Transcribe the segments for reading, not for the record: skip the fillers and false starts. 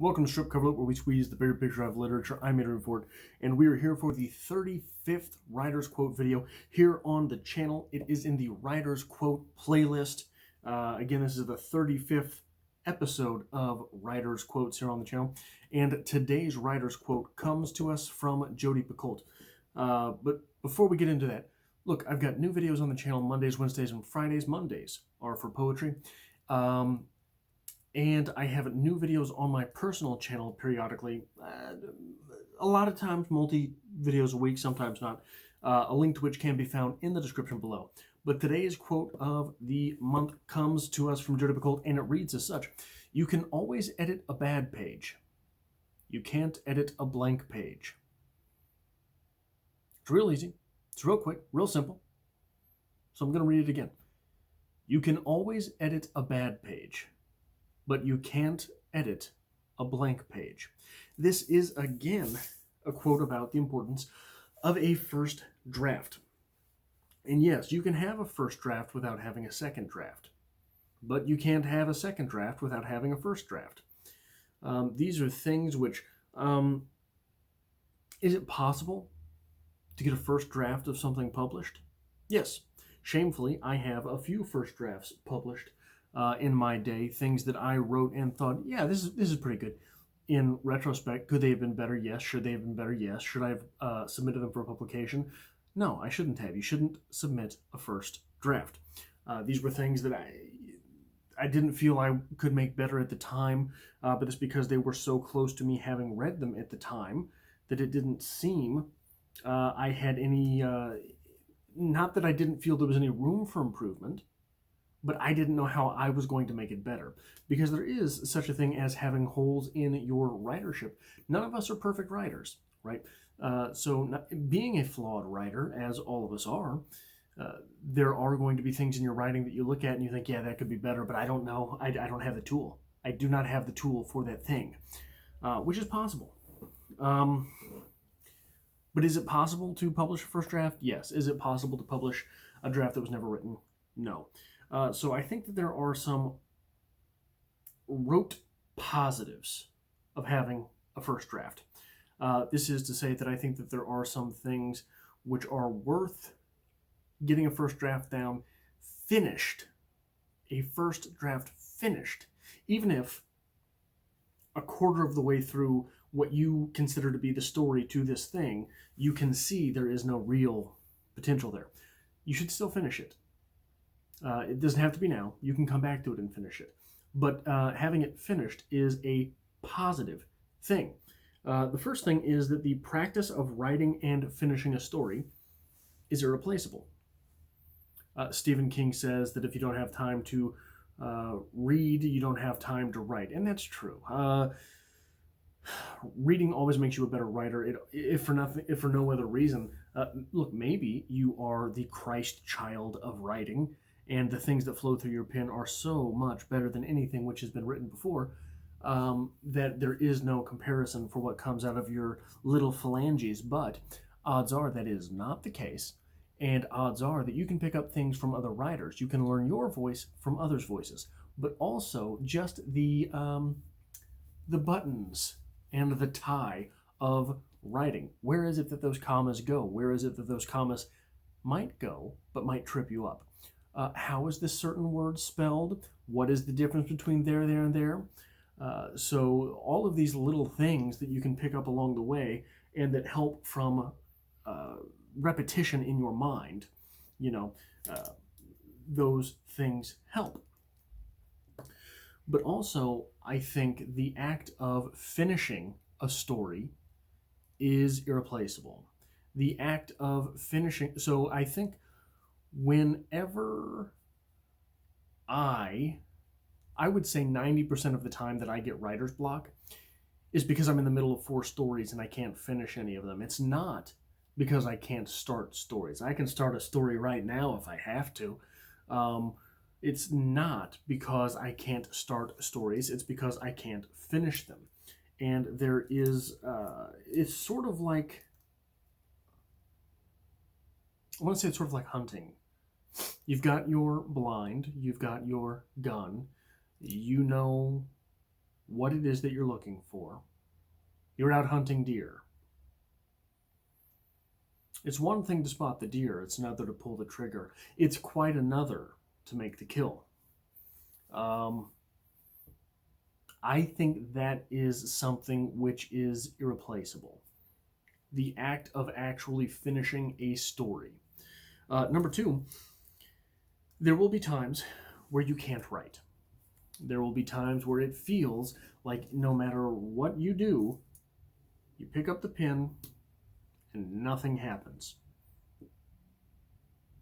Welcome to Strip Cover Look, where we squeeze the bigger picture out of literature. I'm Adrian Ford, and we are here for the 35th Writer's Quote video here on the channel. It is in the Writer's Quote playlist. Again, this is the 35th episode of Writer's Quotes here on the channel, and today's Writer's Quote comes to us from Jodi Picoult. But before we get into that, look, I've got new videos on the channel Mondays, Wednesdays, and Fridays. Mondays are for poetry. And I have new videos on my personal channel periodically, a lot of times multi-videos a week, sometimes not, a link to which can be found in the description below. But today's quote of the month comes to us from Jodi Picoult, and it reads as such: "You can always edit a bad page. You can't edit a blank page." It's real easy. It's real quick, real simple. So I'm going to read it again. You can always edit a bad page, but you can't edit a blank page. This is, again, a quote about the importance of a first draft. And yes, you can have a first draft without having a second draft, but you can't have a second draft without having a first draft. These are things which, is it possible to get a first draft of something published? Yes. Shamefully, I have a few first drafts published in my day, things that I wrote and thought, yeah, this is pretty good. In retrospect, could they have been better? Yes. Should they have been better? Yes. Should I have submitted them for publication? No, I shouldn't have. You shouldn't submit a first draft. These were things that I didn't feel I could make better at the time, but it's because they were so close to me having read them at the time that it didn't seem I had any, not that I didn't feel there was any room for improvement, but I didn't know how I was going to make it better, because there is such a thing as having holes in your writership. None of us are perfect writers, right? Being a flawed writer, as all of us are, there are going to be things in your writing that you look at and you think, yeah, that could be better, but I don't know. I don't have the tool. I do not have the tool for that thing, which is possible. But is it possible to publish a first draft? Yes. Is it possible to publish a draft that was never written? No. So I think that there are some rote positives of having a first draft. This is to say that I think that there are some things which are worth getting a first draft down finished, a first draft finished, even if a quarter of the way through what you consider to be the story to this thing, you can see there is no real potential there. You should still finish it. It doesn't have to be now. You can come back to it and finish it. But having it finished is a positive thing. The first thing is that the practice of writing and finishing a story is irreplaceable. Stephen King says that if you don't have time to read, you don't have time to write. And that's true. Reading always makes you a better writer. If for no other reason, look, maybe you are the Christ child of writing, and the things that flow through your pen are so much better than anything which has been written before, that there is no comparison for what comes out of your little phalanges. But odds are that is not the case, and odds are that you can pick up things from other writers. You can learn your voice from others' voices, but also just the buttons and the tie of writing. Where is it that those commas go? Where is it that those commas might go, but might trip you up? How is this certain word spelled? What is the difference between there, there, and there? So all of these little things that you can pick up along the way and that help from repetition in your mind, those things help. But also, I think the act of finishing a story is irreplaceable. The act of finishing, so I think whenever I would say 90% of the time that I get writer's block is because I'm in the middle of 4 stories and I can't finish any of them. It's not because I can't start stories. I can start a story right now if I have to. It's not because I can't start stories. It's because I can't finish them. And there is, it's sort of like, I want to say it's sort of like hunting. You've got your blind, you've got your gun, you know what it is that you're looking for. You're out hunting deer. It's one thing to spot the deer, it's another to pull the trigger. It's quite another to make the kill. I think that is something which is irreplaceable. The act of actually finishing a story. Number two, there will be times where you can't write. There will be times where it feels like no matter what you do, you pick up the pen and nothing happens.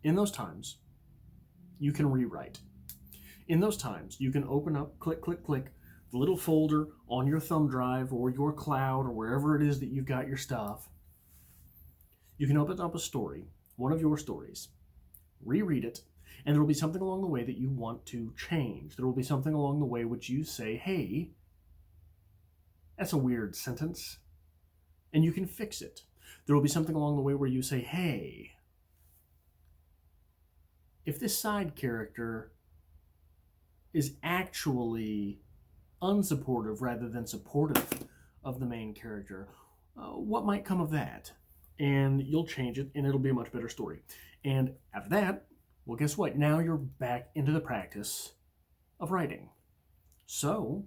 In those times, you can rewrite. In those times, you can open up, click, click, click, the little folder on your thumb drive or your cloud or wherever it is that you've got your stuff. You can open up a story, one of your stories, reread it, and there will be something along the way that you want to change. There will be something along the way which you say, hey, that's a weird sentence, and you can fix it. There will be something along the way where you say, hey, if this side character is actually unsupportive rather than supportive of the main character, what might come of that? And you'll change it, and it'll be a much better story. And after that, well, guess what? Now you're back into the practice of writing. So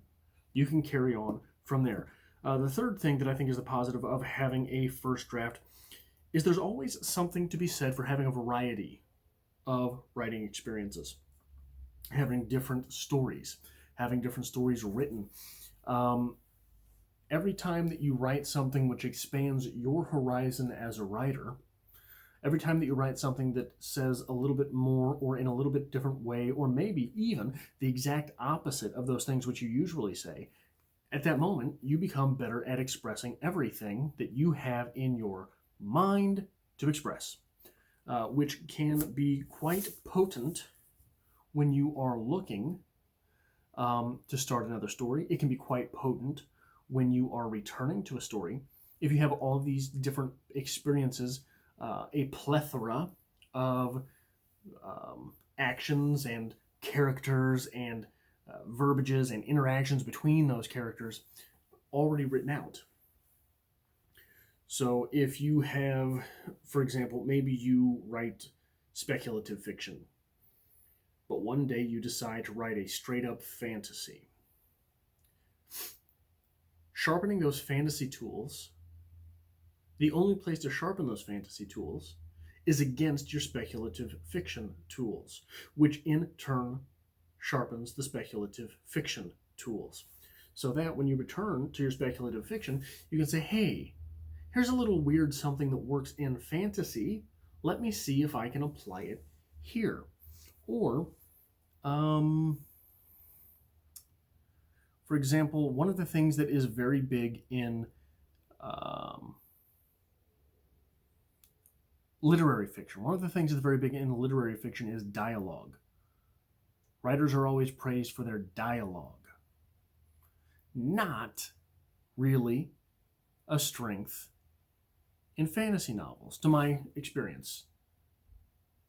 you can carry on from there. The third thing that I think is the positive of having a first draft is there's always something to be said for having a variety of writing experiences, having different stories written. Every time that you write something which expands your horizon as a writer, every time that you write something that says a little bit more or in a little bit different way, or maybe even the exact opposite of those things which you usually say, at that moment, you become better at expressing everything that you have in your mind to express, which can be quite potent when you are looking to start another story. It can be quite potent when you are returning to a story. If you have all of these different experiences, a plethora of actions and characters and verbiages and interactions between those characters already written out. So if you have, for example, maybe you write speculative fiction, but one day you decide to write a straight-up fantasy. Sharpening those fantasy tools, the only place to sharpen those fantasy tools is against your speculative fiction tools, which in turn sharpens the speculative fiction tools. So that when you return to your speculative fiction, you can say, hey, here's a little weird something that works in fantasy. Let me see if I can apply it here. Or, for example, one of the things that is very big in literary fiction, one of the things that's very big in literary fiction is dialogue. Writers are always praised for their dialogue. Not really a strength in fantasy novels, to my experience.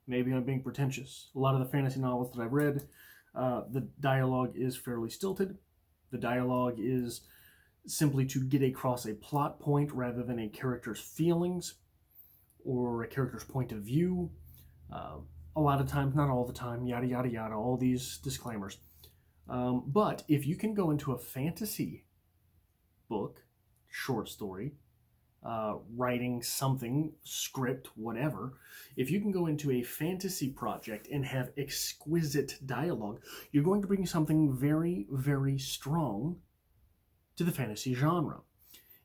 Maybe I'm being pretentious. A lot of the fantasy novels that I've read, the dialogue is fairly stilted. The dialogue is simply to get across a plot point rather than a character's feelings or a character's point of view. A lot of times, not all the time, yada, yada, yada, all these disclaimers. But if you can go into a fantasy book, short story, writing something, script, whatever, if you can go into a fantasy project and have exquisite dialogue, you're going to bring something very, very strong to the fantasy genre.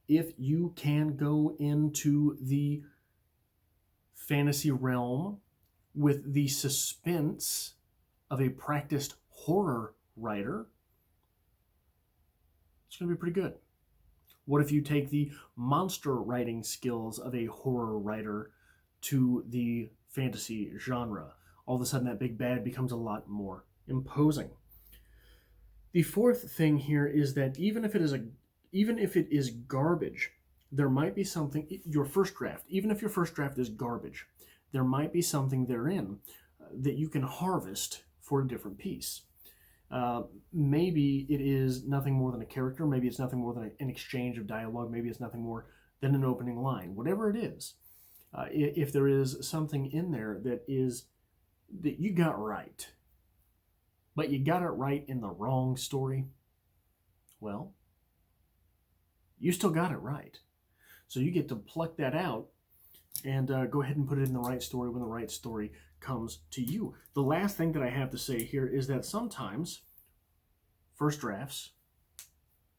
If you can go into the fantasy realm with the suspense of a practiced horror writer, it's going to be pretty good. What if you take the monster writing skills of a horror writer to the fantasy genre? All of a sudden that big bad becomes a lot more imposing. The fourth thing here is that even if it is garbage, there might be something, your first draft, even if your first draft is garbage, there might be something therein that you can harvest for a different piece. Maybe it is nothing more than a character. Maybe it's nothing more than an exchange of dialogue. Maybe it's nothing more than an opening line. Whatever it is, if there is something in there that you got right, but you got it right in the wrong story, well, you still got it right. So you get to pluck that out and go ahead and put it in the right story when the right story comes to you. The last thing that I have to say here is that sometimes first drafts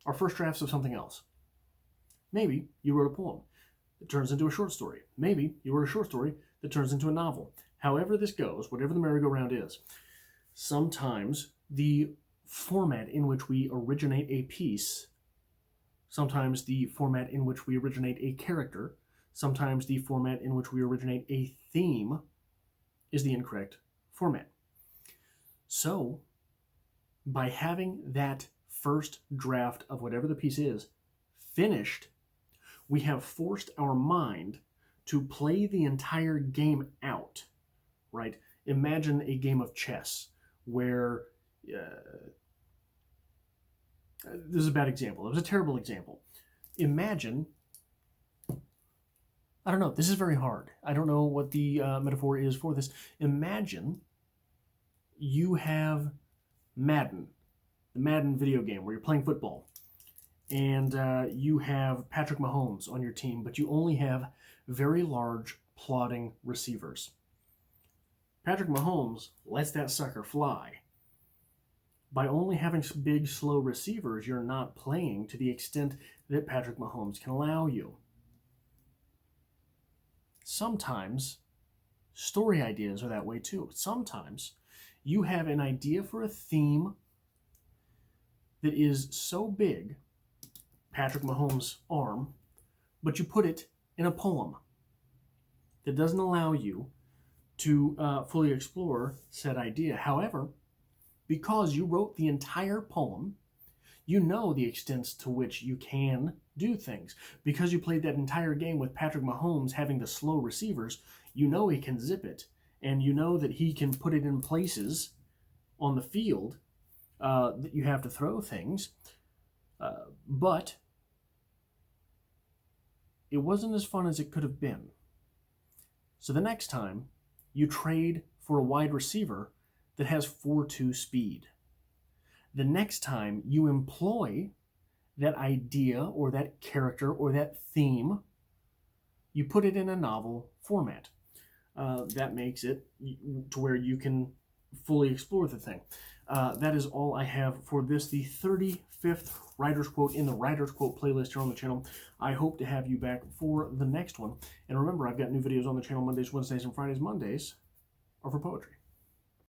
are first drafts of something else. Maybe you wrote a poem that turns into a short story. Maybe you wrote a short story that turns into a novel. However this goes, whatever the merry-go-round is, sometimes the format in which we originate a piece, sometimes the format in which we originate a character, sometimes the format in which we originate a theme is the incorrect format. So, by having that first draft of whatever the piece is finished, we have forced our mind to play the entire game out, right? Imagine a game of chess where, this is a bad example. It was a terrible example. Imagine, I don't know, this is very hard. I don't know what the metaphor is for this. Imagine you have Madden, the Madden video game where you're playing football, and you have Patrick Mahomes on your team, but you only have very large, plodding receivers. Patrick Mahomes lets that sucker fly. By only having big, slow receivers, you're not playing to the extent that Patrick Mahomes can allow you. Sometimes story ideas are that way too. Sometimes you have an idea for a theme that is so big, Patrick Mahomes' arm, but you put it in a poem that doesn't allow you to fully explore said idea. However, because you wrote the entire poem, you know the extents to which you can do things. Because you played that entire game with Patrick Mahomes having the slow receivers, you know he can zip it, and you know that he can put it in places on the field that you have to throw things, but it wasn't as fun as it could have been. So the next time, you trade for a wide receiver that has 4.2 speed. The next time you employ that idea or that character or that theme, you put it in a novel format. That makes it to where you can fully explore the thing. That is all I have for this, the 35th Writer's Quote in the Writer's Quote playlist here on the channel. I hope to have you back for the next one. And remember, I've got new videos on the channel Mondays, Wednesdays, and Fridays. Mondays are for poetry.